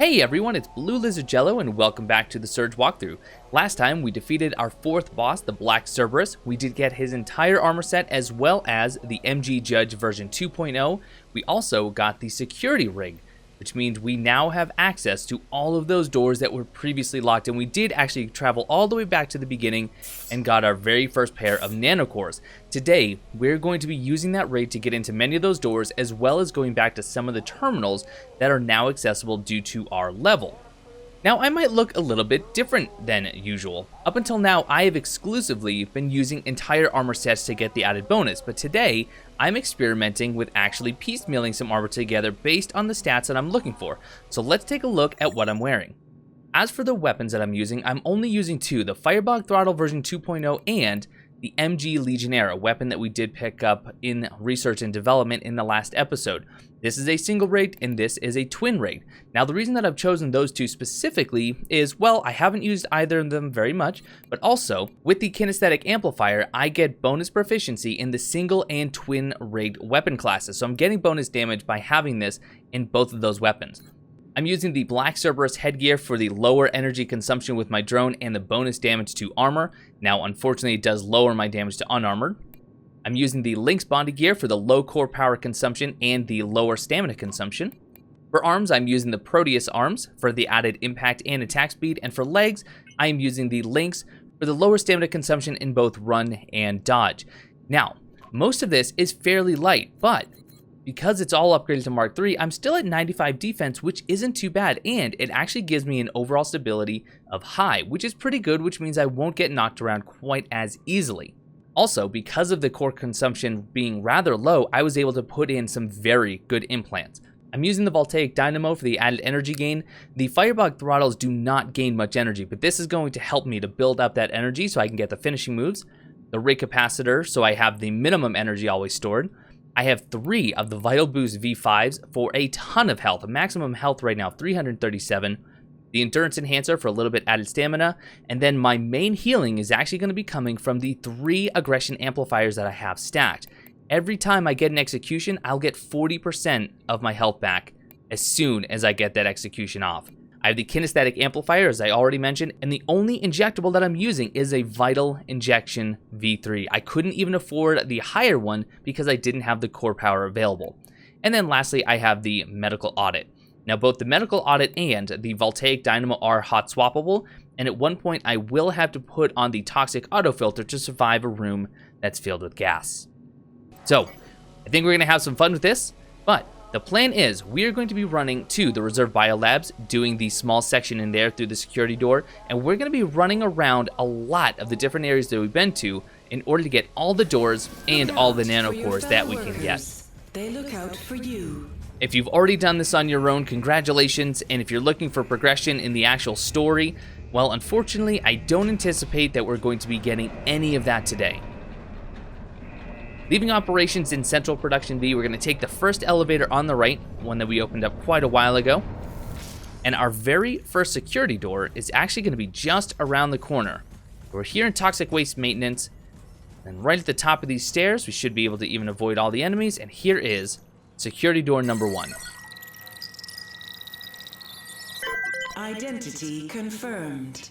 Hey everyone, it's Blue Lizard Jello and welcome back to the Surge walkthrough. Last time we defeated our fourth boss, the Black Cerberus. We did get his entire armor set as well as the MG Judge version 2.0. We also got the security rig, which means we now have access to all of those doors that were previously locked, and we did actually travel all the way back to the beginning and got our very first pair of Nano Cores. Today, we're going to be using that rig to get into many of those doors, as well as going back to some of the terminals that are now accessible due to our level. Now, I might look a little bit different than usual. Up until now, I have exclusively been using entire armor sets to get the added bonus, but today, I'm experimenting with actually piecemealing some armor together based on the stats that I'm looking for. So let's take a look at what I'm wearing. As for the weapons that I'm using, I'm only using two, the Firebug Throttle version 2.0 and the MG Legionnaire, a weapon that we did pick up in research and development in the last episode. This is a single raid and this is a twin raid. Now the reason that I've chosen those two specifically is, well, I haven't used either of them very much, but also with the kinesthetic amplifier, I get bonus proficiency in the single and twin raid weapon classes. So I'm getting bonus damage by having this in both of those weapons. I'm using the Black Cerberus headgear for the lower energy consumption with my drone and the bonus damage to armor. Now, unfortunately, it does lower my damage to unarmored. I'm using the Lynx bonded gear for the low core power consumption and the lower stamina consumption. For arms, I'm using the Proteus arms for the added impact and attack speed. And for legs, I am using the Lynx for the lower stamina consumption in both run and dodge. Now, most of this is fairly light, but because it's all upgraded to Mark III, I'm still at 95 defense, which isn't too bad, and it actually gives me an overall stability of high, which is pretty good, which means I won't get knocked around quite as easily. Also, because of the core consumption being rather low, I was able to put in some very good implants. I'm using the Voltaic Dynamo for the added energy gain. The Firebug throttles do not gain much energy, but this is going to help me to build up that energy so I can get the finishing moves. The Ray Capacitor, so I have the minimum energy always stored. I have 3 of the Vital Boost V5s for a ton of health, a maximum health right now, 337. The Endurance Enhancer for a little bit added stamina, and then my main healing is actually going to be coming from the 3 Aggression Amplifiers that I have stacked. Every time I get an execution, I'll get 40% of my health back as soon as I get that execution off. I have the Kinesthetic Amplifier, as I already mentioned, and the only injectable that I'm using is a Vital Injection V3. I couldn't even afford the higher one because I didn't have the core power available. And then lastly, I have the Medical Audit. Now, both the Medical Audit and the Voltaic Dynamo are hot swappable, and at one point I will have to put on the Toxic Auto Filter to survive a room that's filled with gas. So, I think we're going to have some fun with this, but the plan is we are going to be running to the Reserve Biolabs, doing the small section in there through the security door, and we're going to be running around a lot of the different areas that we've been to in order to get all the doors and all the Nano Cores that we can get. They look out for you. If you've already done this on your own, congratulations, and if you're looking for progression in the actual story, well, unfortunately, I don't anticipate that we're going to be getting any of that today. Leaving operations in Central Production B, we're going to take the first elevator on the right, one that we opened up quite a while ago. And our very first security door is actually going to be just around the corner. We're here in Toxic Waste Maintenance, and right at the top of these stairs, we should be able to even avoid all the enemies, and here is security door number 1. Identity confirmed.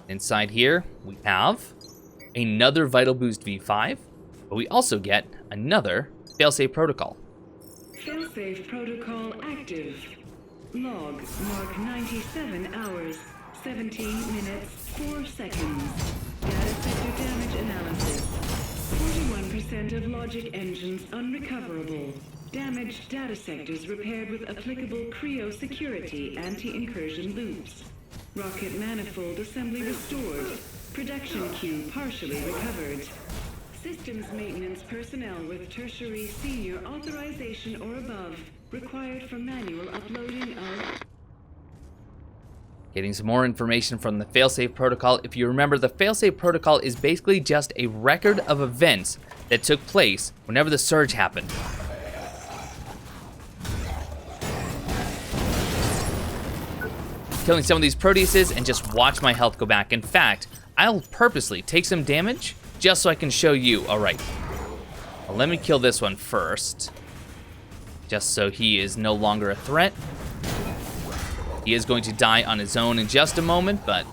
Inside here, we have another Vital Boost V5, but we also get another failsafe protocol. Failsafe protocol active. Log mark 97 hours, 17 minutes, 4 seconds. Data sector damage analysis. 41% of logic engines unrecoverable. Damaged data sectors repaired with applicable Creo security anti-incursion loops. Rocket manifold assembly restored. Production queue partially recovered. Systems maintenance personnel with tertiary senior authorization or above required for manual uploading of... Getting some more information from the failsafe protocol. If you remember, the failsafe protocol is basically just a record of events that took place whenever the surge happened. Killing some of these Proteuses and just watch my health go back. In fact, I'll purposely take some damage just so I can show you. All right, well, let me kill this one first. just so he is no longer a threat. He is going to die on his own in just a moment, but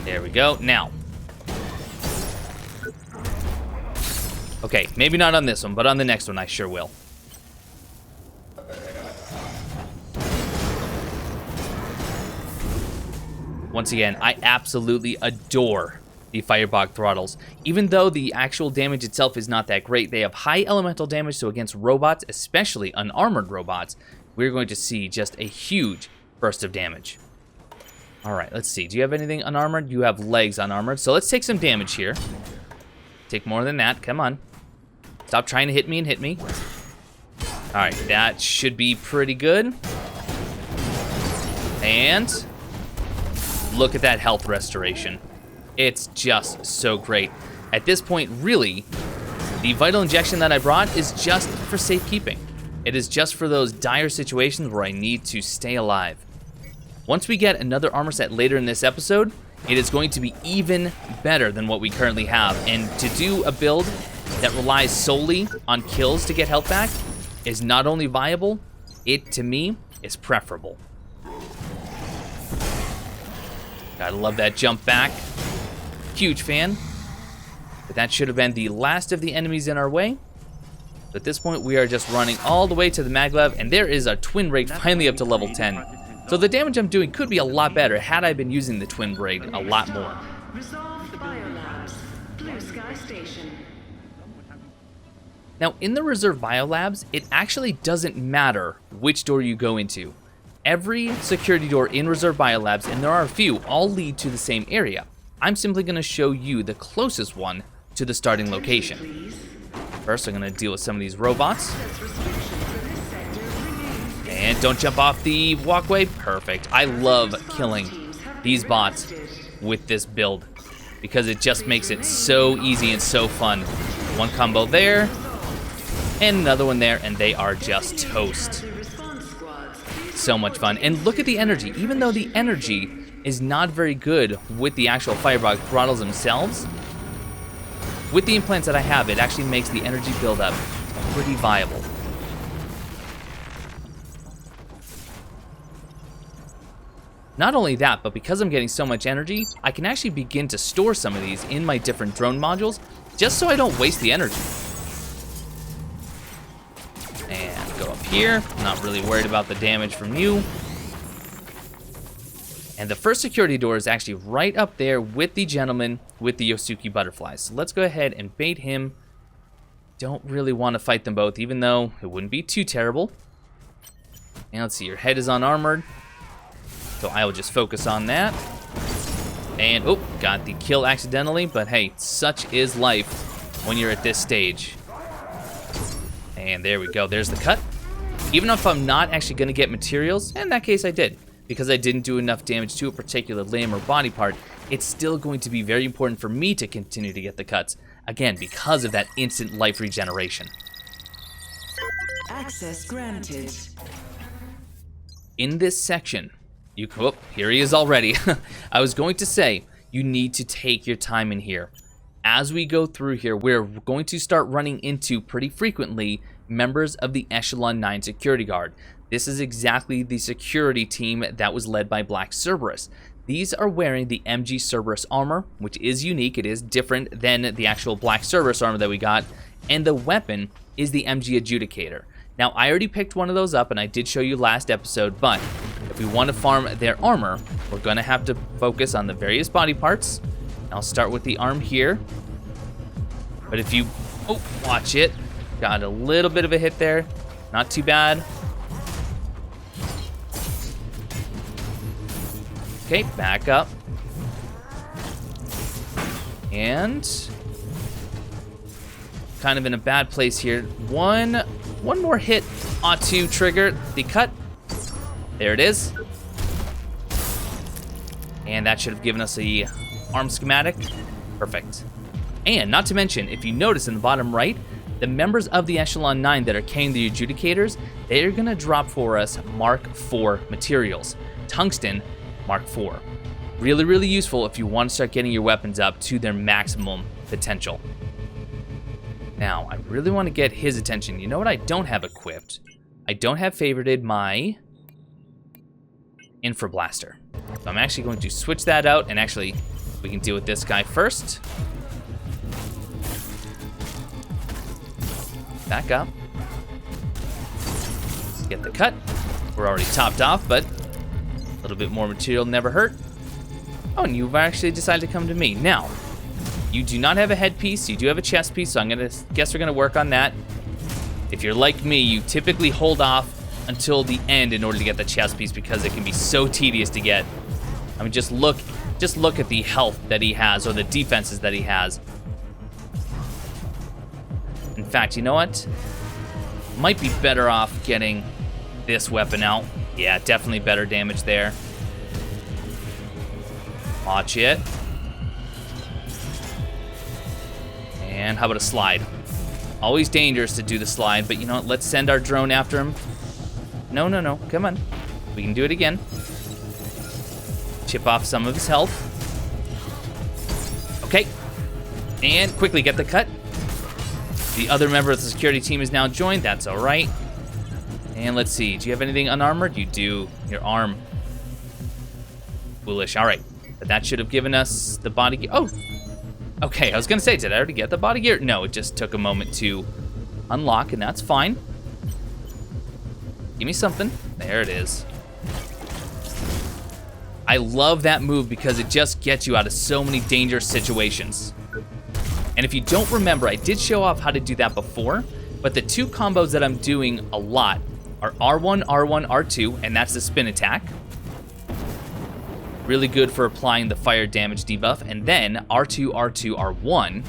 there we go. Now, okay, maybe not on this one, but on the next one I sure will. Once again, I absolutely adore the Firebog throttles. Even though the actual damage itself is not that great, they have high elemental damage, so against robots, especially unarmored robots, we're going to see just a huge burst of damage. Alright, let's see. Do you have anything unarmored? You have legs unarmored, so let's take some damage here. Take more than that, come on. Stop trying to hit me and hit me. Alright, that should be pretty good. And look at that health restoration. It's just so great. At this point, really, the vital injection that I brought is just for safekeeping. It is just for those dire situations where I need to stay alive. Once we get another armor set later in this episode, it is going to be even better than what we currently have. And to do a build that relies solely on kills to get health back is not only viable, it, to me, is preferable. Gotta love that jump back. Huge fan. But that should have been the last of the enemies in our way. At this point, we are just running all the way to the maglev, and there is a twin braid finally up to level 10. So the damage I'm doing could be a lot better had I been using the twin braid a lot more. Resolve the biolabs. Blue Sky Station. Now, in the reserve biolabs, it actually doesn't matter which door you go into. Every security door in reserve biolabs, and there are a few, all lead to the same area. I'm simply going to show you the closest one to the starting location. First, I'm going to deal with some of these robots. And don't jump off the walkway. Perfect. I love killing these bots with this build because it just makes it so easy and so fun. One combo there, and another one there, and they are just toast. So much fun. And look at the energy. Even though the energy is not very good with the actual Firebog throttles themselves, with the implants that I have, it actually makes the energy buildup pretty viable. Not only that, but because I'm getting so much energy, I can actually begin to store some of these in my different drone modules, just so I don't waste the energy. And go up here. Not really worried about the damage from you. And the first security door is actually right up there with the gentleman with the Yosuke butterflies. So let's go ahead and bait him. Don't really want to fight them both, even though it wouldn't be too terrible. And let's see, your head is unarmored. So I will just focus on that. And, oh, got the kill accidentally. But hey, such is life when you're at this stage. And there we go, there's the cut. Even if I'm not actually going to get materials, in that case I did, because I didn't do enough damage to a particular limb or body part, it's still going to be very important for me to continue to get the cuts. Again, because of that instant life regeneration. Access granted. In this section, oh, here he is already. I was going to say, you need to take your time in here. As we go through here, we're going to start running into pretty frequently members of the Echelon 9 security guard. This is exactly the security team that was led by Black Cerberus. These are wearing the MG Cerberus armor, which is unique. It is different than the actual Black Cerberus armor that we got. And the weapon is the MG Adjudicator. Now, I already picked one of those up, and I did show you last episode, but if we want to farm their armor, we're going to have to focus on the various body parts. I'll start with the arm here. But if you... oh, watch it. Got a little bit of a hit there. Not too bad. Okay, back up. And... kind of in a bad place here. One more hit ought to trigger the cut. There it is. And that should have given us a arm schematic. Perfect. And not to mention, if you notice in the bottom right, the members of the Echelon 9 that are carrying the Adjudicators, they are going to drop for us Mark IV materials. Tungsten, Mark IV. Really, really useful if you want to start getting your weapons up to their maximum potential. Now, I really want to get his attention. You know what I don't have equipped? I don't have favorited my Infra Blaster. So I'm actually going to switch that out, and actually, we can deal with this guy first. Back up. Get the cut. We're already topped off, but a little bit more material never hurt. Oh, and you've actually decided to come to me. Now, you do not have a headpiece, you do have a chest piece, so I'm gonna guess we're gonna work on that. If you're like me, you typically hold off until the end in order to get the chest piece because it can be so tedious to get. I mean, just look at the health that he has, or the defenses that he has. In fact, you know what? Might be better off getting this weapon out. Yeah, definitely better damage there. Watch it. And how about a slide? Always dangerous to do the slide, but you know what? Let's send our drone after him. No. Come on. We can do it again. Chip off some of his health. Okay. And quickly get the cut. The other member of the security team is now joined. That's all right. And let's see. Do you have anything unarmored? You do. Your arm. Foolish. All right. But that should have given us the body gear. Oh. Okay, I was going to say, did I already get the body gear? No, it just took a moment to unlock, and that's fine. Give me something. There it is. I love that move because it just gets you out of so many dangerous situations. And if you don't remember, I did show off how to do that before, but the two combos that I'm doing a lot are R1, R1, R2, and that's the spin attack. Really good for applying the fire damage debuff, and then R2, R2, R1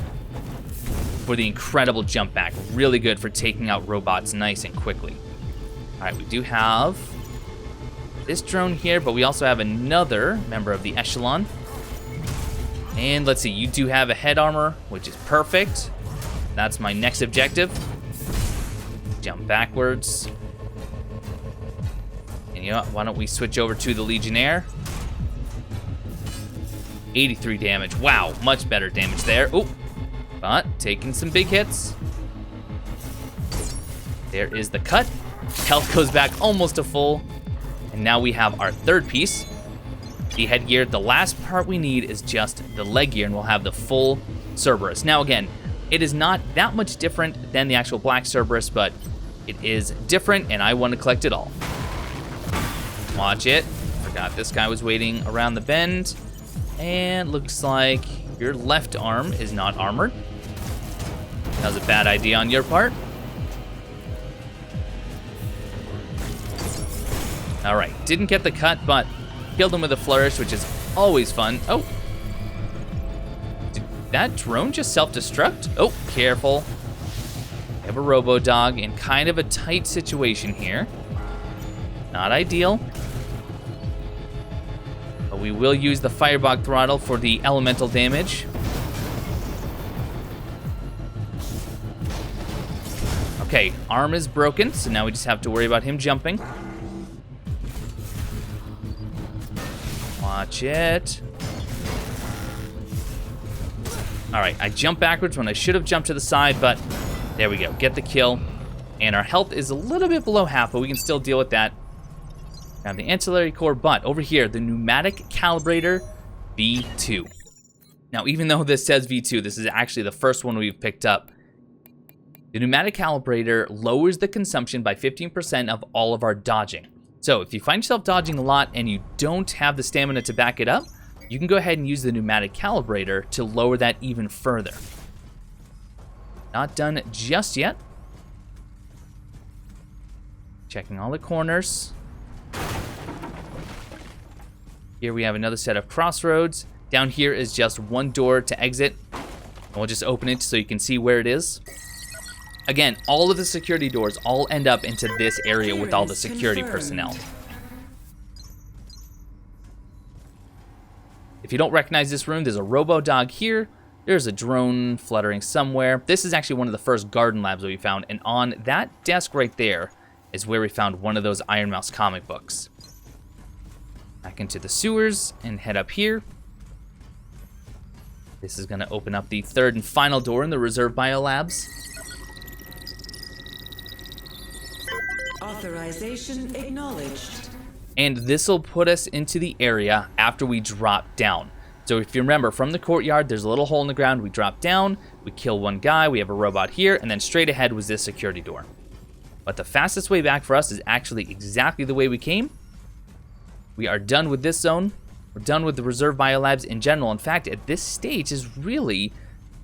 for the incredible jump back. Really good for taking out robots nice and quickly. All right, we do have this drone here, but we also have another member of the Echelon. And let's see, you do have a head armor, which is perfect. That's my next objective. Jump backwards. And you know what, why don't we switch over to the Legionnaire? 83 damage. Wow, much better damage there. Oh, but taking some big hits. There is the cut. Health goes back almost to full. And now we have our third piece, the headgear. The last part we need is just the leg gear, and we'll have the full Cerberus. Now again, it is not that much different than the actual black Cerberus, but it is different, and I want to collect it all. Watch it. Forgot this guy was waiting around the bend. And looks like your left arm is not armored. That was a bad idea on your part. All right, didn't get the cut, but killed him with a flourish, which is always fun. Oh, did that drone just self-destruct? Oh, careful. We have a robo-dog in kind of a tight situation here. Not ideal. But we will use the Firebog throttle for the elemental damage. Okay, arm is broken, so now we just have to worry about him jumping. Watch it. All right, I jumped backwards when I should have jumped to the side, but there we go, get the kill. And our health is a little bit below half, but we can still deal with that. Now the ancillary core, but over here, the pneumatic calibrator V2. Now, even though this says V2, this is actually the first one we've picked up. The pneumatic calibrator lowers the consumption by 15% of all of our dodging. So if you find yourself dodging a lot and you don't have the stamina to back it up, you can go ahead and use the pneumatic calibrator to lower that even further. Not done just yet. Checking all the corners. Here we have another set of crossroads. Down here is just one door to exit. And we'll just open it so you can see where it is. Again, all of the security doors all end up into this area with all the security personnel. If you don't recognize this room, there's a robo-dog here. There's a drone fluttering somewhere. This is actually one of the first garden labs that we found. And on that desk right there is where we found one of those Iron Mouse comic books. Back into the sewers and head up here. This is going to open up the third and final door in the reserve biolabs. Authorization acknowledged. And this will put us into the area after we drop down. So if you remember, from the courtyard, there's a little hole in the ground. We drop down, we kill one guy, we have a robot here, and then straight ahead was this security door. But the fastest way back for us is actually exactly the way we came. We are done with this zone. We're done with the reserve biolabs in general. In fact, at this stage is really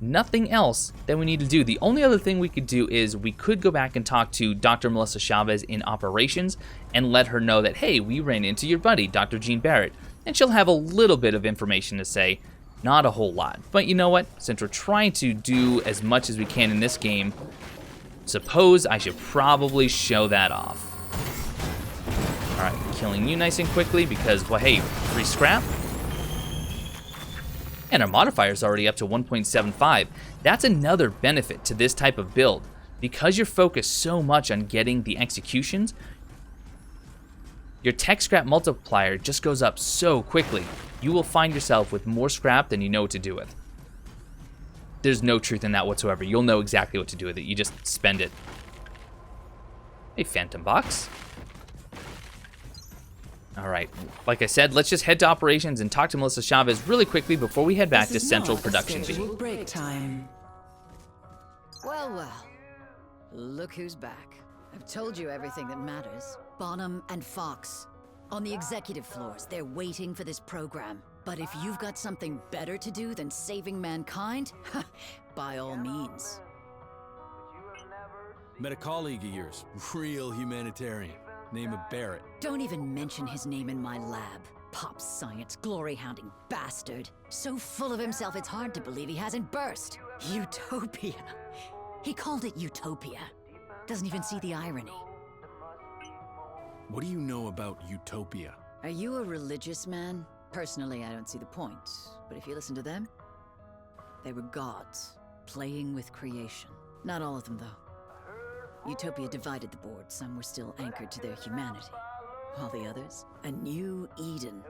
nothing else that we need to do. The only other thing we could do is we could go back and talk to Dr. Melissa Chavez in operations and let her know that, hey, we ran into your buddy, Dr. Jean Barrett. And she'll have a little bit of information to say, not a whole lot. But you know what? Since we're trying to do as much as we can in this game, suppose I should probably show that off. All right, killing you nice and quickly because, well, hey, free scrap. And our modifier's already up to 1.75. That's another benefit to this type of build. Because you're focused so much on getting the executions, your tech scrap multiplier just goes up so quickly. You will find yourself with more scrap than you know what to do with. There's no truth in that whatsoever. You'll know exactly what to do with it. You just spend it. Hey, Phantom Box. All right, like I said, let's just head to operations and talk to Melissa Chavez really quickly before we head back to Central Production B. Break time. Well, well. Look who's back. I've told you everything that matters. Bonham and Fox. On the executive floors, they're waiting for this program. But if you've got something better to do than saving mankind, by all means. Met a colleague of yours, real humanitarian. Name of Barrett. Don't even mention his name in my lab. Pop science, glory-hounding bastard. So full of himself, it's hard to believe he hasn't burst. Utopia. He called it Utopia. Doesn't even see the irony. What do you know about Utopia? Are you a religious man? Personally, I don't see the point. But if you listen to them, they were gods, playing with creation. Not all of them, though. Utopia divided the board. Some were still anchored to their humanity. While the others, a new Eden,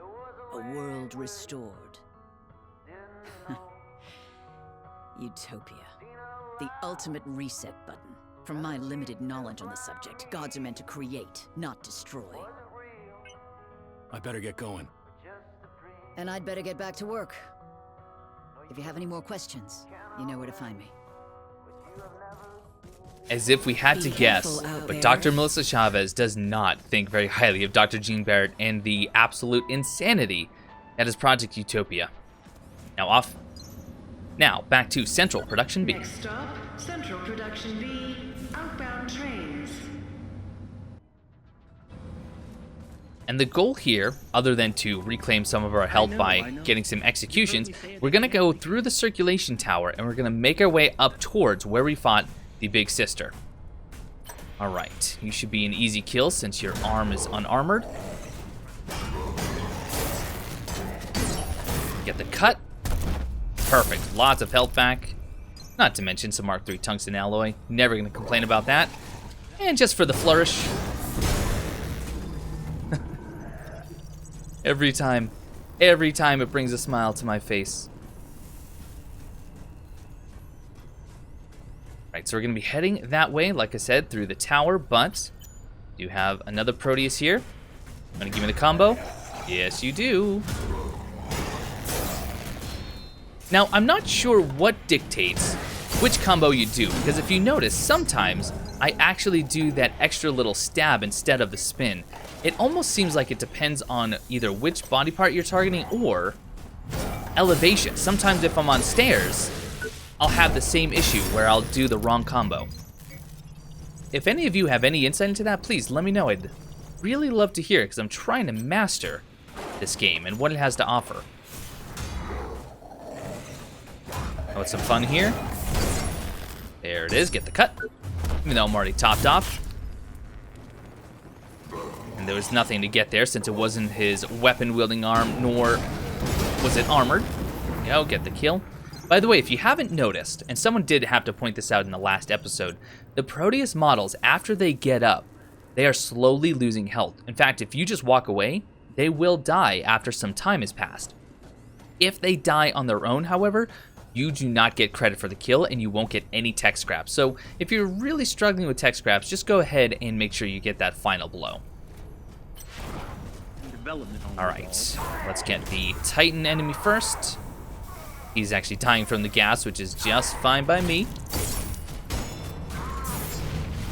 a world restored. Utopia. The ultimate reset button. From my limited knowledge on the subject, gods are meant to create, not destroy. I better get going. And I'd better get back to work. If you have any more questions, you know where to find me. As if we had to guess, but Dr. Melissa Chavez does not think very highly of Dr. Jean Barrett and the absolute insanity that is Project Utopia. Now, back to Central Production B. Next stop, Central Production B, outbound trains. And the goal here, other than to reclaim some of our health by getting some executions, we're going to go through the circulation tower and we're going to make our way up towards where we fought the big sister. Alright, you should be an easy kill since your arm is unarmored. Get the cut. Perfect, lots of health back. Not to mention some Mark III tungsten alloy. Never gonna complain about that. And just for the flourish. every time it brings a smile to my face. Right, so we're going to be heading that way, like I said, through the tower, but you have another Proteus here. Want to give me the combo? Yes, you do. Now, I'm not sure what dictates which combo you do, because if you notice, sometimes I actually do that extra little stab instead of the spin. It almost seems like it depends on either which body part you're targeting or elevation. Sometimes if I'm on stairs, I'll have the same issue where I'll do the wrong combo. If any of you have any insight into that, please let me know. I'd really love to hear it because I'm trying to master this game and what it has to offer. What's some fun here? There it is, get the cut. Even though I'm already topped off. And there was nothing to get there since it wasn't his weapon-wielding arm, nor was it armored. There we go, get the kill. By the way, if you haven't noticed, and someone did have to point this out in the last episode, the Proteus models, after they get up, they are slowly losing health. In fact, if you just walk away, they will die after some time has passed. If they die on their own, however, you do not get credit for the kill and you won't get any tech scraps. So if you're really struggling with tech scraps, just go ahead and make sure you get that final blow. Alright, let's get the Titan enemy first. He's actually dying from the gas, which is just fine by me.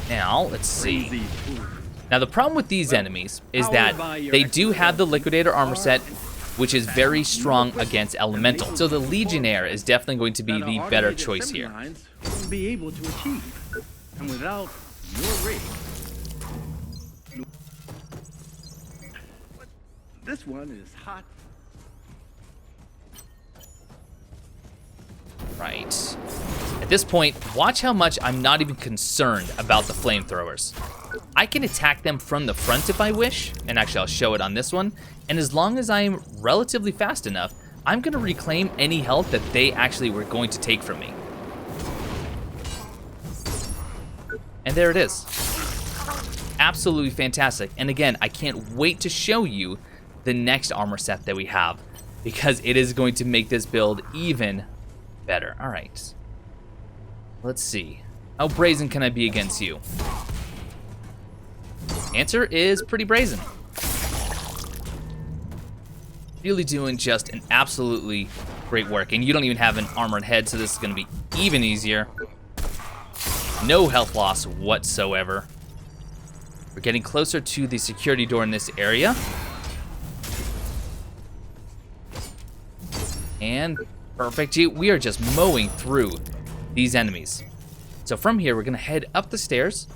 Now, let's see. Now, the problem with these enemies is that they do have the Liquidator armor set, which is very strong against Elemental. So the Legionnaire is definitely going to be the better choice here. Be able to achieve, and without your rig. This one is hot. Right. At this point, watch how much I'm not even concerned about the flamethrowers. I can attack them from the front if I wish, and actually I'll show it on this one, and as long as I am relatively fast enough, I'm going to reclaim any health that they actually were going to take from me. And there it is. Absolutely fantastic. And again, I can't wait to show you the next armor set that we have, because it is going to make this build even better. All right. Let's see. How brazen can I be against you? Answer is pretty brazen. Really doing just an absolutely great work. And you don't even have an armored head, so this is going to be even easier. No health loss whatsoever. We're getting closer to the security door in this area. And perfect. We are just mowing through these enemies. So from here, we're going to head up the stairs.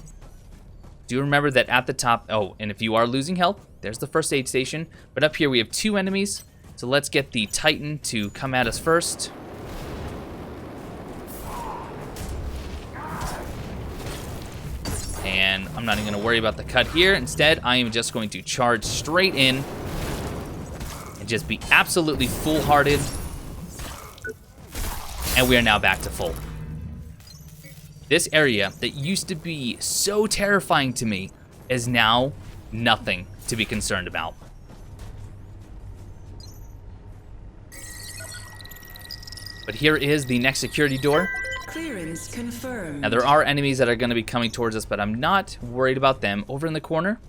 Do remember that at the top, oh, and if you are losing health, there's the first aid station. But up here we have 2 enemies. So let's get the Titan to come at us first. And I'm not even going to worry about the cut here. Instead, I am just going to charge straight in and just be absolutely foolhardy. And we are now back to full. This area that used to be so terrifying to me is now nothing to be concerned about. But here is the next security door. Clearance confirmed. Now there are enemies that are going to be coming towards us, but I'm not worried about them. Over in the corner,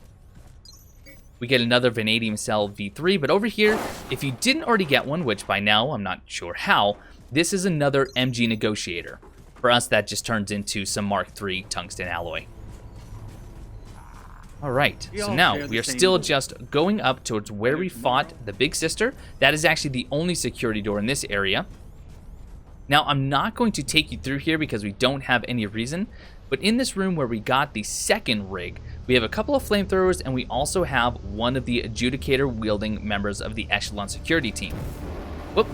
we get another Vanadium Cell V3, but over here, if you didn't already get one, which by now I'm not sure how, this is another MG Negotiator. For us, that just turns into some Mark III tungsten alloy. All right, so now we are still just going up towards where we fought the Big Sister. That is actually the only security door in this area. Now, I'm not going to take you through here because we don't have any reason, but in this room where we got the second rig, we have a couple of flamethrowers, and we also have one of the adjudicator-wielding members of the Echelon security team. Whoop.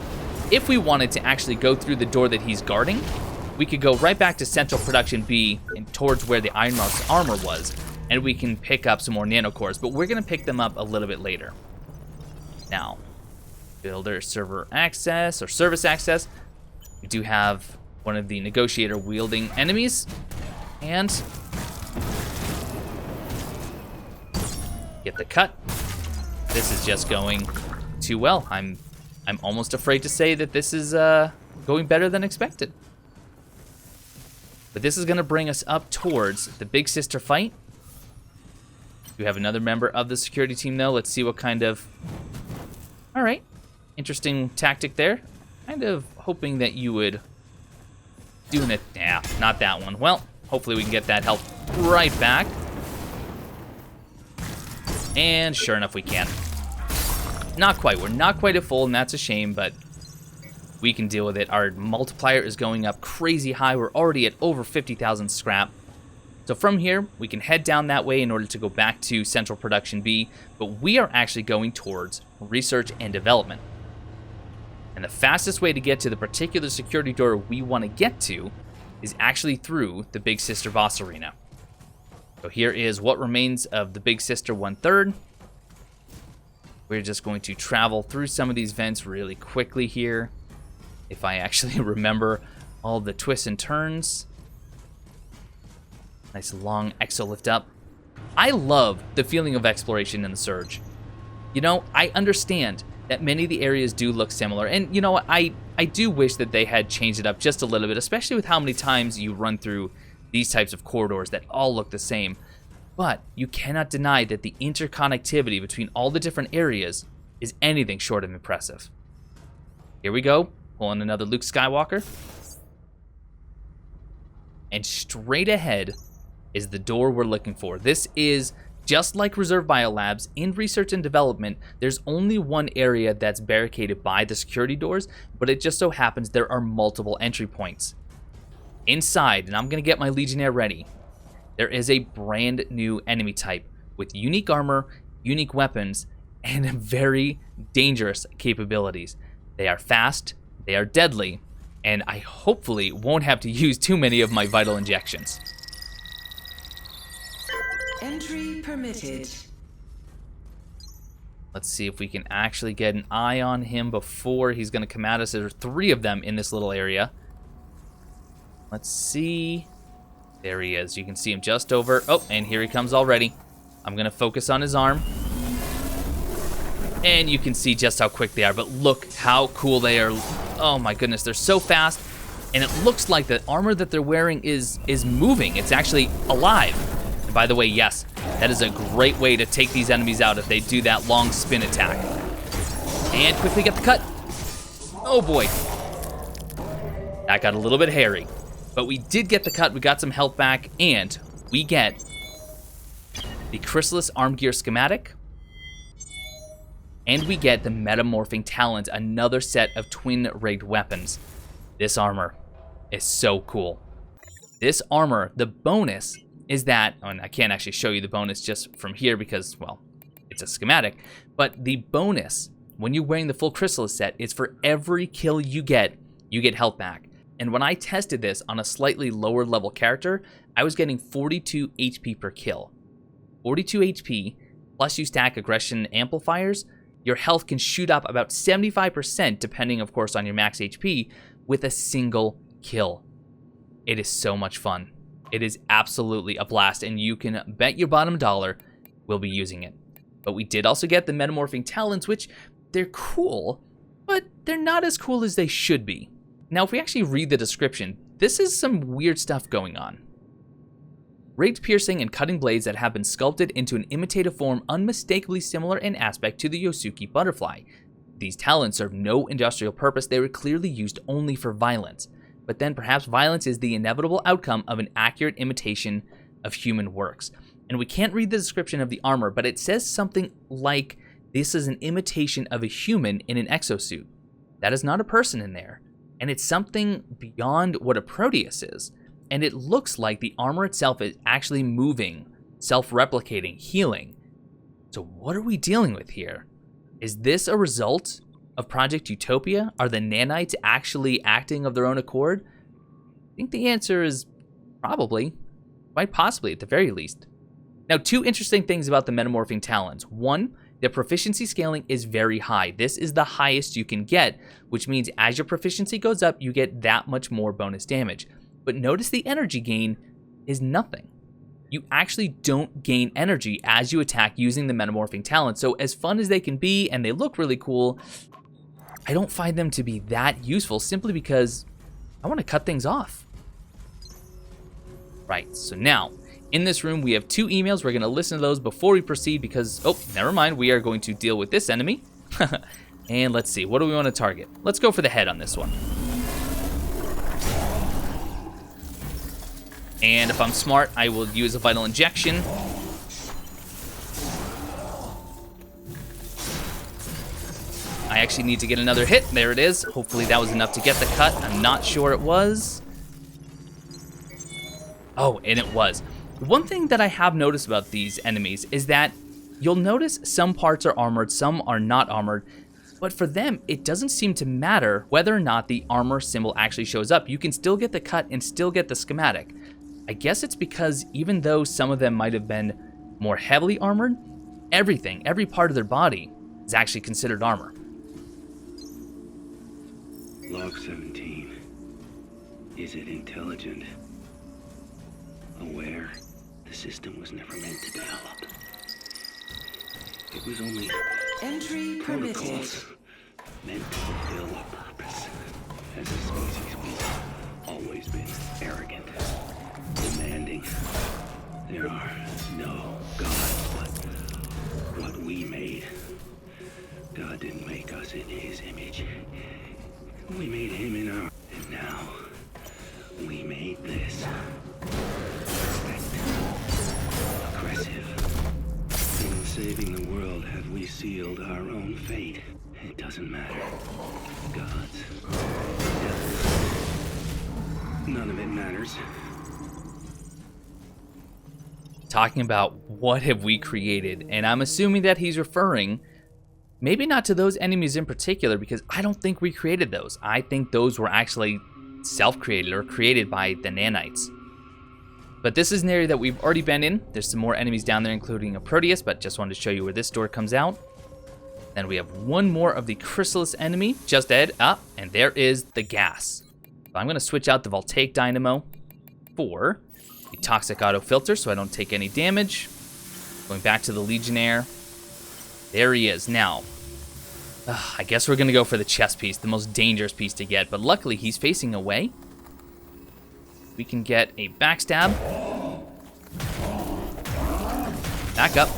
If we wanted to actually go through the door that he's guarding, we could go right back to Central Production B and towards where the Ironmouse armor was, and we can pick up some more Nano Cores, but we're going to pick them up a little bit later. Now, builder server access, or service access. We do have one of the negotiator-wielding enemies, and get the cut. This is just going too well. I'm almost afraid to say that this is going better than expected. But this is going to bring us up towards the Big Sister fight. We have another member of the security team, though. Let's see what kind of... All right. Interesting tactic there. Kind of hoping that you would do it. Yeah, not that one. Well, hopefully we can get that health right back. And sure enough, we can. Not quite. We're not quite at full, and that's a shame, but we can deal with it. Our multiplier is going up crazy high. We're already at over 50,000 scrap. So from here, we can head down that way in order to go back to Central Production B, but we are actually going towards research and development. And the fastest way to get to the particular security door we want to get to is actually through the Big Sister boss arena. So here is what remains of the Big Sister 1/3. We're just going to travel through some of these vents really quickly here. If I actually remember all the twists and turns. Nice long exo lift up. I love the feeling of exploration in the Surge. You know, I understand that many of the areas do look similar. And you know what, I do wish that they had changed it up just a little bit, especially with how many times you run through these types of corridors that all look the same. But you cannot deny that the interconnectivity between all the different areas is anything short of impressive. Here we go, pulling another Luke Skywalker. And straight ahead is the door we're looking for. This is just like Reserve Biolabs. In research and development, there's only one area that's barricaded by the security doors, but it just so happens there are multiple entry points. Inside, and I'm gonna get my Legionnaire ready, there is a brand new enemy type with unique armor, unique weapons, and very dangerous capabilities. They are fast, they are deadly, and I hopefully won't have to use too many of my vital injections. Entry permitted. Let's see if we can actually get an eye on him before he's going to come at us. There are 3 of them in this little area. Let's see. There he is. You can see him just over. Oh, and here he comes already. I'm going to focus on his arm. And you can see just how quick they are, but look how cool they are. Oh my goodness, they're so fast. And it looks like the armor that they're wearing is moving. It's actually alive. And by the way, yes, that is a great way to take these enemies out if they do that long spin attack. And quickly get the cut. Oh boy. That got a little bit hairy. But we did get the cut, we got some health back, and we get the Chrysalis Armor-wearing schematic. And we get the Metamorphing Talons, another set of twin-rigged weapons. This armor is so cool. This armor, the bonus is that, and I can't actually show you the bonus just from here because, well, it's a schematic, but the bonus when you're wearing the full Chrysalis set is for every kill you get health back. And when I tested this on a slightly lower level character, I was getting 42 HP per kill. 42 HP, plus you stack aggression amplifiers, your health can shoot up about 75%, depending, of course, on your max HP, with a single kill. It is so much fun. It is absolutely a blast, and you can bet your bottom dollar we'll be using it. But we did also get the Metamorphing Talons, which they're cool, but they're not as cool as they should be. Now, if we actually read the description, this is some weird stuff going on. Rigged piercing and cutting blades that have been sculpted into an imitative form unmistakably similar in aspect to the Yosuke butterfly. These talons serve no industrial purpose, they were clearly used only for violence. But then perhaps violence is the inevitable outcome of an accurate imitation of human works. And we can't read the description of the armor, but it says something like this is an imitation of a human in an exosuit. That is not a person in there. And it's something beyond what a Proteus is. And it looks like the armor itself is actually moving, self-replicating, healing. So what are we dealing with here? Is this a result of Project Utopia? Are the nanites actually acting of their own accord? I think the answer is probably, quite possibly at the very least. Now, 2 interesting things about the Metamorphing Talons. 1, their proficiency scaling is very high. This is the highest you can get, which means as your proficiency goes up, you get that much more bonus damage. But notice the energy gain is nothing. You actually don't gain energy as you attack using the Metamorphing Talons. So as fun as they can be, and they look really cool, I don't find them to be that useful simply because I want to cut things off. Right, so now, in this room, we have 2 emails. We're going to listen to those before we proceed because, oh, never mind. We are going to deal with this enemy. And let's see, what do we want to target? Let's go for the head on this one. And if I'm smart, I will use a vital injection. I actually need to get another hit. There it is. Hopefully that was enough to get the cut. I'm not sure it was. Oh, and it was. One thing that I have noticed about these enemies is that you'll notice some parts are armored, some are not armored. But for them, it doesn't seem to matter whether or not the armor symbol actually shows up. You can still get the cut and still get the schematic. I guess it's because even though some of them might have been more heavily armored, everything, every part of their body is actually considered armor. Log 17. Is it intelligent? Aware? The system was never meant to develop. It was only Entry permitted. protocols meant to fulfill a purpose. As a species, we've always been arrogant, demanding. There are no gods but what we made. God didn't make us in his image. We made him in our... And now, we made this. Perfect. Aggressive. In saving the world, have we sealed our own fate? It doesn't matter. Gods. Devils. None of it matters. Talking about what have we created, and I'm assuming that he's referring maybe not to those enemies in particular, because I don't think we created those. I think those were actually self-created or created by the nanites. But this is an area that we've already been in. There's some more enemies down there, including a Proteus, but just wanted to show you where this door comes out. Then we have one more of the Chrysalis enemy just ahead. And there is the gas. So I'm going to switch out the Voltaic Dynamo for the Toxic Auto Filter so I don't take any damage. Going back to the Legionnaire. There he is. Now, I guess we're going to go for the chest piece, the most dangerous piece to get. But luckily, he's facing away. We can get a backstab. Back up.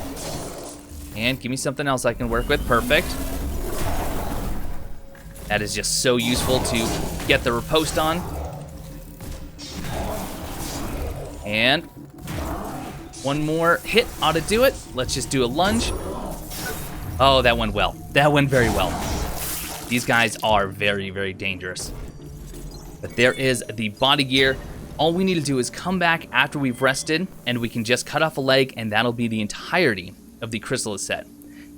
And give me something else I can work with. Perfect. That is just so useful to get the riposte on. And one more hit ought to do it. Let's just do a lunge. Oh, that went well. That went very well. These guys are very, very dangerous. But there is the body gear. All we need to do is come back after we've rested, and we can just cut off a leg, and that'll be the entirety of the Chrysalis set.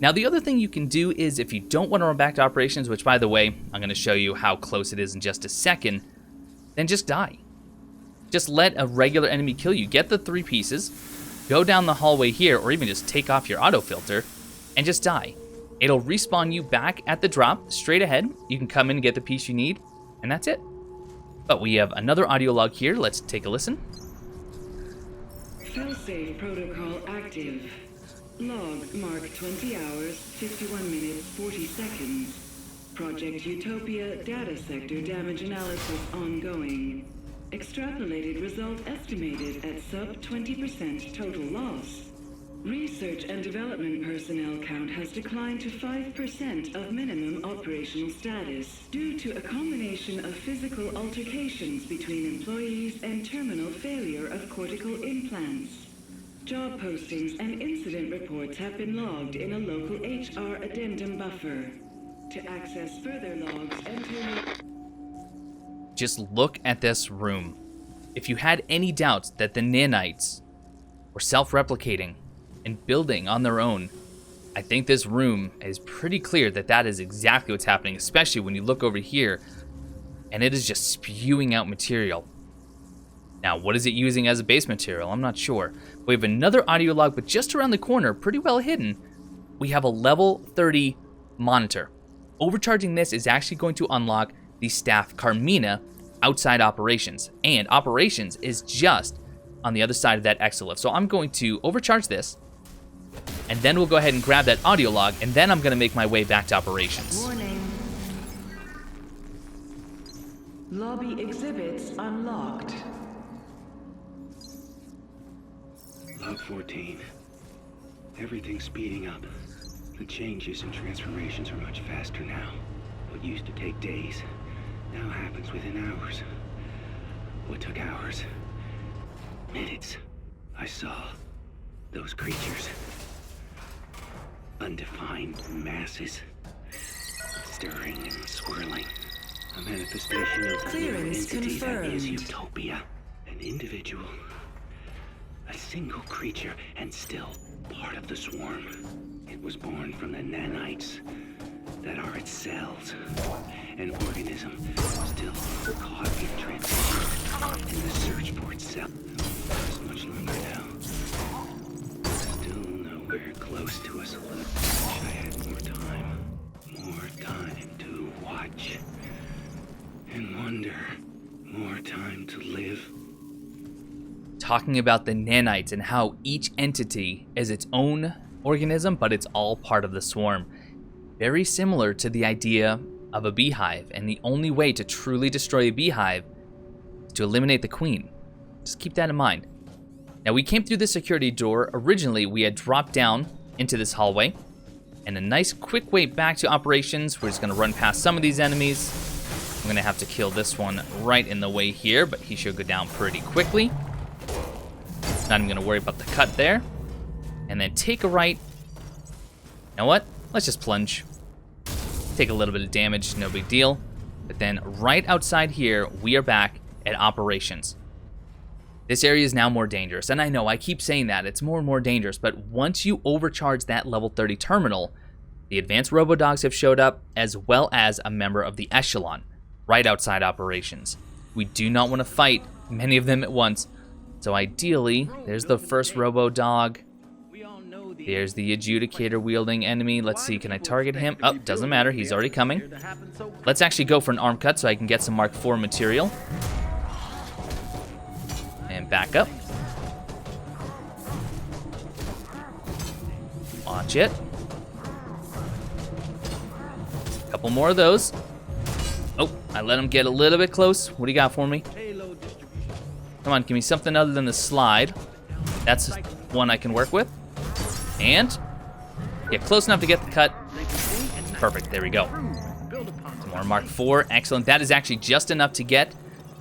Now, the other thing you can do is, if you don't want to run back to operations, which, by the way, I'm going to show you how close it is in just a second, then just die. Just let a regular enemy kill you. Get the 3 pieces, go down the hallway here, or even just take off your auto filter, and just die. It'll respawn you back at the drop, straight ahead. You can come in and get the piece you need, and that's it. But we have another audio log here. Let's take a listen. Failsafe protocol active. Log mark 20 hours, 51 minutes, 40 seconds. Project Utopia data sector damage analysis ongoing. Extrapolated result estimated at sub 20% total loss. Research and development personnel count has declined to 5% of minimum operational status due to a combination of physical altercations between employees and terminal failure of cortical implants. Job postings and incident reports have been logged in a local HR addendum buffer. To access further logs, enter... Just look at this room. If you had any doubts that the nanites were self-replicating and building on their own, I think this room is pretty clear that that is exactly what's happening, especially when you look over here and it is just spewing out material. Now, what is it using as a base material? I'm not sure. We have another audio log, but just around the corner, pretty well hidden, we have a level 30 monitor. Overcharging this is actually going to unlock the staff Carmina outside operations, and operations is just on the other side of that exolift. So I'm going to overcharge this, and then we'll go ahead and grab that audio log, and then I'm going to make my way back to operations. Warning. Lobby exhibits unlocked. Log 14. Everything's speeding up. The changes and transformations are much faster now. What used to take days now happens within hours. What took hours? Minutes. I saw those creatures. Undefined masses. Stirring and swirling. A manifestation of the Clearance entity that is confirmed. Utopia. An individual. A single creature, and still part of the swarm. It was born from the nanites that are its cells. An organism still caught in transition in the search for itself. It's much longer now. Still nowhere close to us. I wish I had more time. More time to watch and wonder. More time to live. Talking about the nanites and how each entity is its own organism, but it's all part of the swarm. Very similar to the idea of a beehive, and the only way to truly destroy a beehive is to eliminate the queen. Just keep that in mind. Now, we came through the security door. Originally, we had dropped down into this hallway, and a nice quick way back to operations. We're just gonna run past some of these enemies. I'm gonna have to kill this one right in the way here, but he should go down pretty quickly. Not even gonna worry about the cut there. And then take a right. You know what? Let's just plunge. Take a little bit of damage, no big deal. But then right outside here, we are back at operations. This area is now more dangerous, and I know I keep saying that, it's more and more dangerous, but once you overcharge that level 30 terminal, the advanced robo-dogs have showed up, as well as a member of the Echelon, right outside operations. We do not want to fight many of them at once, so ideally, there's the first robo-dog. There's the adjudicator-wielding enemy. Let's see, can I target him? Oh, doesn't matter, he's already coming. Let's actually go for an arm cut so I can get some Mark IV material. And back up. Watch it. A couple more of those. Oh, I let him get a little bit close. What do you got for me? Come on, give me something other than the slide. That's one I can work with. And get close enough to get the cut. Perfect, there we go. Some more Mark IV, excellent. That is actually just enough to get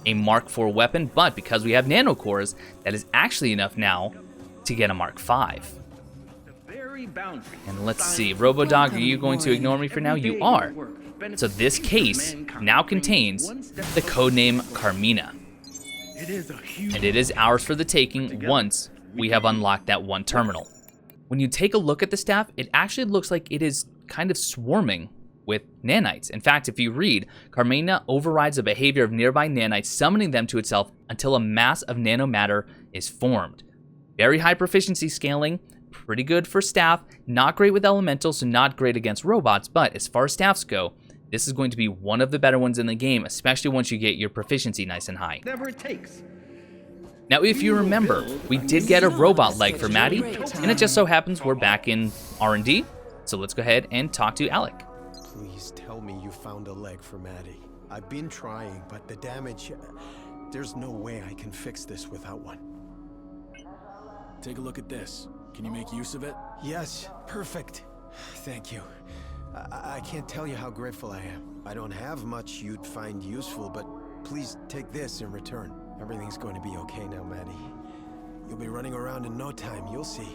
a Mark IV weapon, but because we have Nano Cores, that is actually enough now to get a Mark V. And let's see, Robodog, are you going to ignore me for now? You are. So this case now contains the codename Carmina. And it is ours for the taking once we have unlocked that one terminal. When you take a look at the staff, it actually looks like it is kind of swarming with nanites. In fact, if you read, Carmina overrides the behavior of nearby nanites, summoning them to itself until a mass of nanomatter is formed. Very high proficiency scaling, pretty good for staff, not great with elementals, so not great against robots, but as far as staffs go, this is going to be one of the better ones in the game, especially once you get your proficiency nice and high. Whatever it takes. Now, if you remember, we did get a robot leg for Maddie, and it just so happens we're back in R&D, so let's go ahead and talk to Alec. Please tell me you found a leg for Maddie. I've been trying, but the damage... There's no way I can fix this without one. Take a look at this. Can you make use of it? Yes, perfect. Thank you. I can't tell you how grateful I am. I don't have much you'd find useful, but please take this in return. Everything's going to be okay now, Maddie. You'll be running around in no time, you'll see.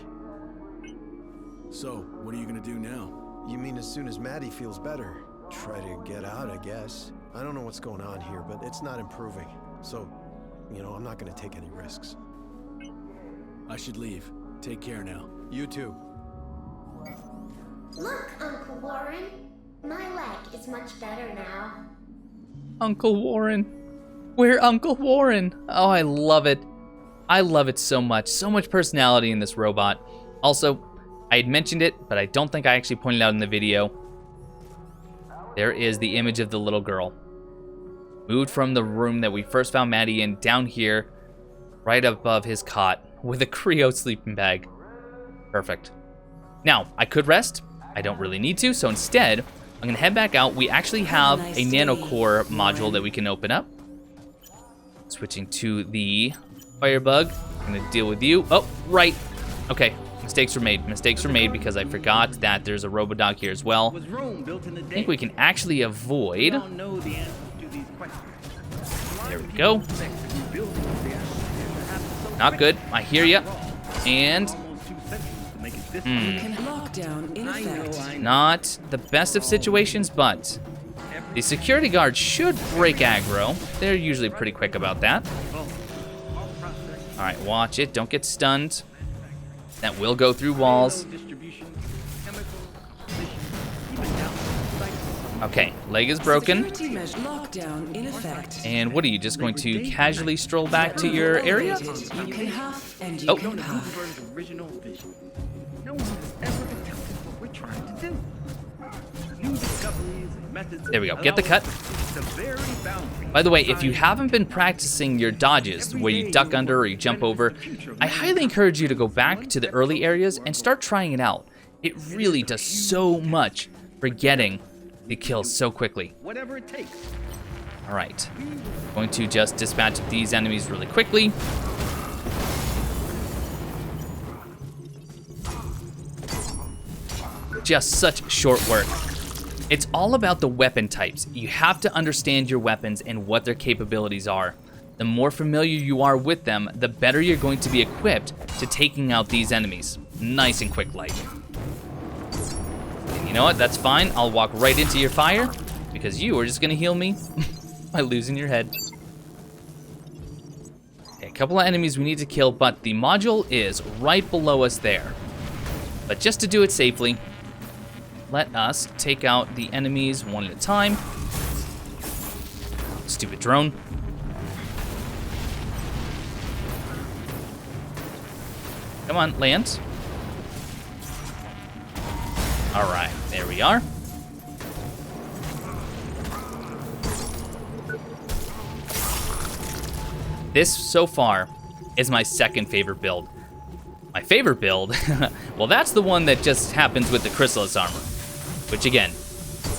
So, what are you gonna do now? You mean as soon as Maddie feels better? Try to get out, I guess. I don't know what's going on here, but it's not improving. So, you know, I'm not gonna take any risks. I should leave. Take care now. You too. Look, Uncle Warren. My leg is much better now. Uncle Warren. We're Uncle Warren. Oh, I love it. I love it so much. So much personality in this robot. Also, I had mentioned it, but I don't think I actually pointed out in the video. There is the image of the little girl. Moved from the room that we first found Maddie in down here, right above his cot, with a Creo sleeping bag. Perfect. Now, I could rest. I don't really need to, so instead, I'm gonna head back out. We actually have a Nano Core module that we can open up. Switching to the Firebug. I'm gonna deal with you. Oh, right. Okay, mistakes were made. Mistakes were made because I forgot that there's a Robodog here as well. I think we can actually avoid. There we go. Not good. I hear ya. And not the best of situations, but the security guard should break aggro. They're usually pretty quick about that. All right, watch it. Don't get stunned. That will go through walls. Okay, leg is broken. And what are you, just going to casually stroll back to your area? Oh. There we go, get the cut. By the way, if you haven't been practicing your dodges, where you duck under or you jump over, I highly encourage you to go back to the early areas and start trying it out. It really does so much for getting the kills so quickly. Whatever it takes. All right. Going to just dispatch these enemies really quickly. Just such short work. It's all about the weapon types. You have to understand your weapons and what their capabilities are. The more familiar you are with them, the better you're going to be equipped to taking out these enemies. Nice and quick like. And you know what? That's fine. I'll walk right into your fire because you are just gonna heal me by losing your head. Okay, a couple of enemies we need to kill, but the module is right below us there. But just to do it safely, let us take out the enemies one at a time. Stupid drone. Come on, land. All right, there we are. This, so far, is my second favorite build. My favorite build, well, that's the one that just happens with the Chrysalis Armor, which, again,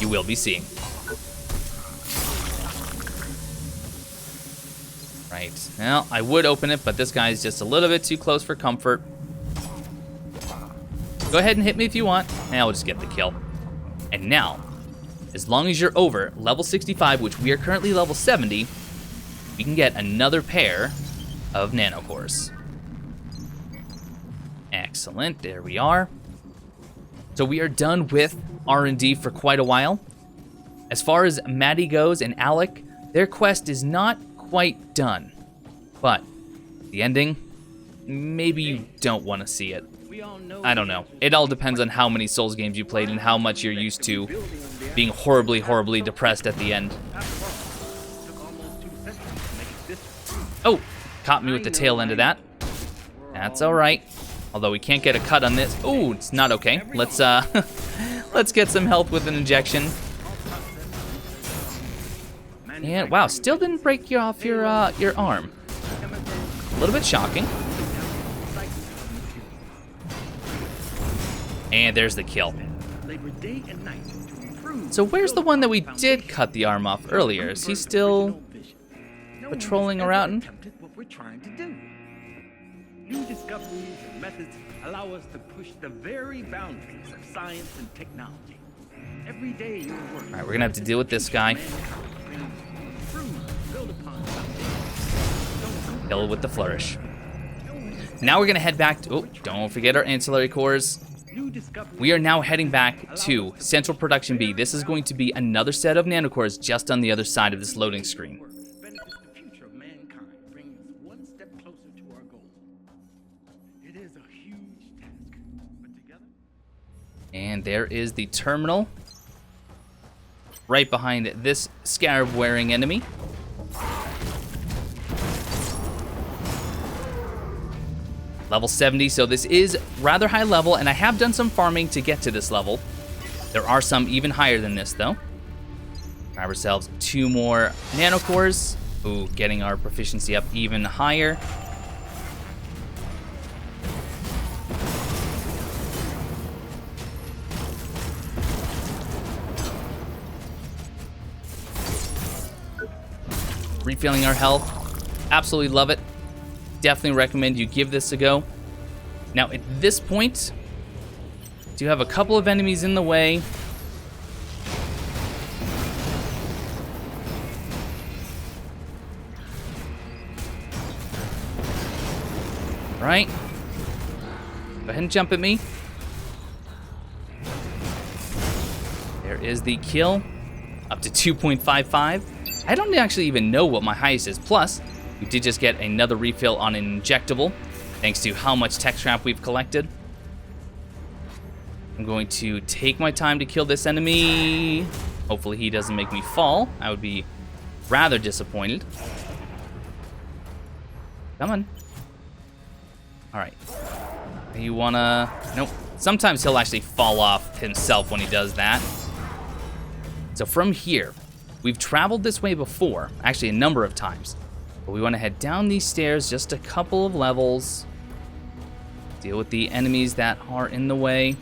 you will be seeing. Right, now, I would open it, but this guy is just a little bit too close for comfort. Go ahead and hit me if you want. Now we'll just get the kill. And now, as long as you're over level 65, which we are currently level 70, we can get another pair of Nano Cores. Excellent, there we are. So we are done with R&D for quite a while. As far as Maddie goes and Alec, their quest is not quite done. But the ending, maybe you don't want to see it. I don't know. It all depends on how many Souls games you played and how much you're used to being horribly, horribly depressed at the end. Oh, caught me with the tail end of that. That's all right. Although we can't get a cut on this. Oh, it's not okay. Let's let's get some health with an injection. And wow, still didn't break you off your arm. A little bit shocking. And there's the kill. So where's the one that we did cut the arm off earlier? Is he still patrolling around? New discoveries and methods allow us to push the very boundaries of science and technology. Every day your work. All right, we're gonna have to deal with this guy. Kill with the flourish. Now we're gonna head back to, oh, don't forget our ancillary cores. We are now heading back to Central Production B. This is going to be another set of nanocores just on the other side of this loading screen. And there is the terminal right behind this scarab-wearing enemy. Level 70, so this is rather high level, and I have done some farming to get to this level. There are some even higher than this, though. Grab ourselves 2 more nanocores. Ooh, getting our proficiency up even higher. Refilling our health. Absolutely love it. Definitely recommend you give this a go. Now, at this point, do have a couple of enemies in the way. Right. Go ahead and jump at me. There is the kill. Up to 2.55. I don't actually even know what my highest is. Plus, we did just get another refill on an injectable, thanks to how much tech scrap we've collected. I'm going to take my time to kill this enemy. Hopefully he doesn't make me fall. I would be rather disappointed. Come on. All right. You wanna... Nope. Sometimes he'll actually fall off himself when he does that. So from here, we've traveled this way before, actually a number of times. But we want to head down these stairs just a couple of levels. Deal with the enemies that are in the way.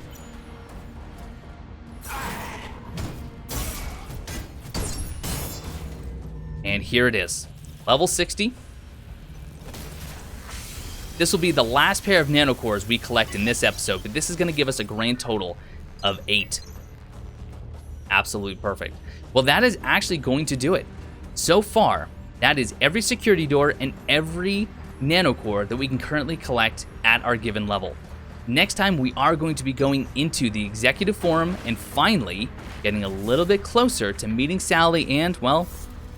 And here it is. Level 60. This will be the last pair of Nano Cores we collect in this episode, but this is going to give us a grand total of 8. Absolutely perfect. Well, that is actually going to do it. So far, that is every security door and every Nano Core that we can currently collect at our given level. Next time, we are going to be going into the Executive Forum and finally getting a little bit closer to meeting Sally and, well,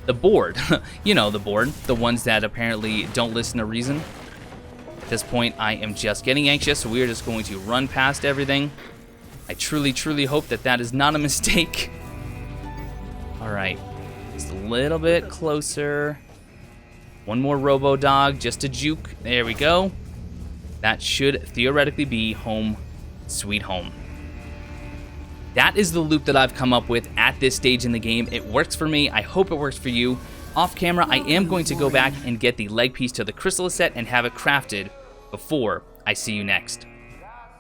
the board. You know, the board. The ones that apparently don't listen to reason. At this point, I am just getting anxious, so we are just going to run past everything. I truly, truly hope that that is not a mistake. Alright. Just a little bit closer. One more Robo-Dog just to juke. There we go. That should theoretically be home, sweet home. That is the loop that I've come up with at this stage in the game. It works for me. I hope it works for you. Off camera, I am going to go back and get the leg piece to the Chrysalis set and have it crafted before I see you next.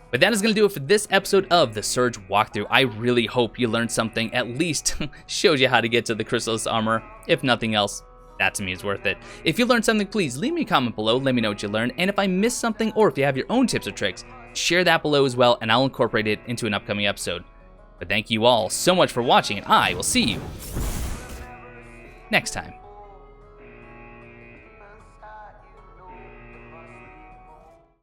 But that is going to do it for this episode of the Surge walkthrough. I really hope you learned something, at least showed you how to get to the Chrysalis armor. If nothing else, that to me is worth it. If you learned something, please leave me a comment below, let me know what you learned, and if I missed something or if you have your own tips or tricks, share that below as well, and I'll incorporate it into an upcoming episode. But thank you all so much for watching, and I will see you next time.